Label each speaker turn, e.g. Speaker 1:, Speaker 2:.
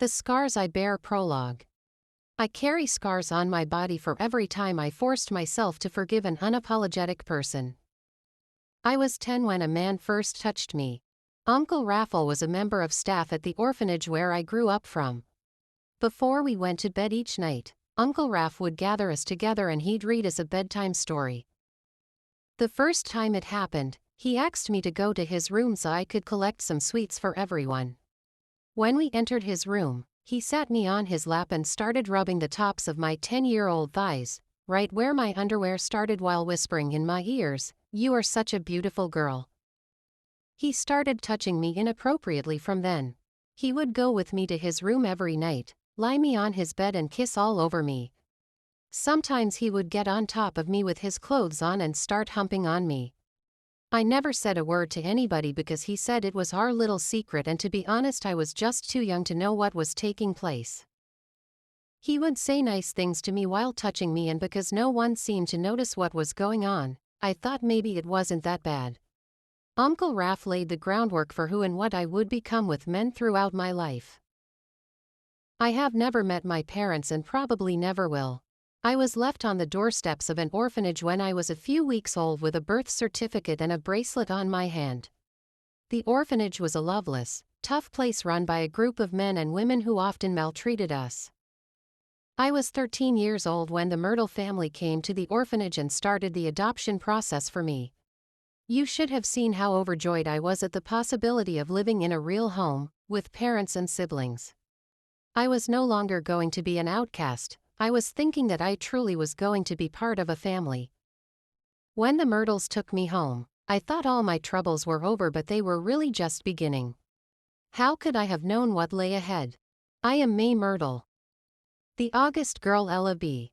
Speaker 1: The scars I bear. Prologue. I carry scars on my body for every time I forced myself to forgive an unapologetic person. I was 10 when a man first touched me. Uncle Raffle was a member of staff at the orphanage where I grew up from. Before we went to bed each night, Uncle Raff would gather us together and he'd read us a bedtime story. The first time it happened, he asked me to go to his room so I could collect some sweets for everyone. When we entered his room, he sat me on his lap and started rubbing the tops of my 10-year-old thighs, right where my underwear started, while whispering in my ears, "You are such a beautiful girl." He started touching me inappropriately from then. He would go with me to his room every night, lie me on his bed and kiss all over me. Sometimes he would get on top of me with his clothes on and start humping on me. I never said a word to anybody because he said it was our little secret, and to be honest I was just too young to know what was taking place. He would say nice things to me while touching me, and because no one seemed to notice what was going on, I thought maybe it wasn't that bad. Uncle Raff laid the groundwork for who and what I would become with men throughout my life. I have never met my parents and probably never will. I was left on the doorsteps of an orphanage when I was a few weeks old with a birth certificate and a bracelet on my hand. The orphanage was a loveless, tough place run by a group of men and women who often maltreated us. I was 13 years old when the Myrtle family came to the orphanage and started the adoption process for me. You should have seen how overjoyed I was at the possibility of living in a real home, with parents and siblings. I was no longer going to be an outcast. I was thinking that I truly was going to be part of a family. When the Myrtles took me home, I thought all my troubles were over, but they were really just beginning. How could I have known what lay ahead? I am May Myrtle. The August girl. Ella B.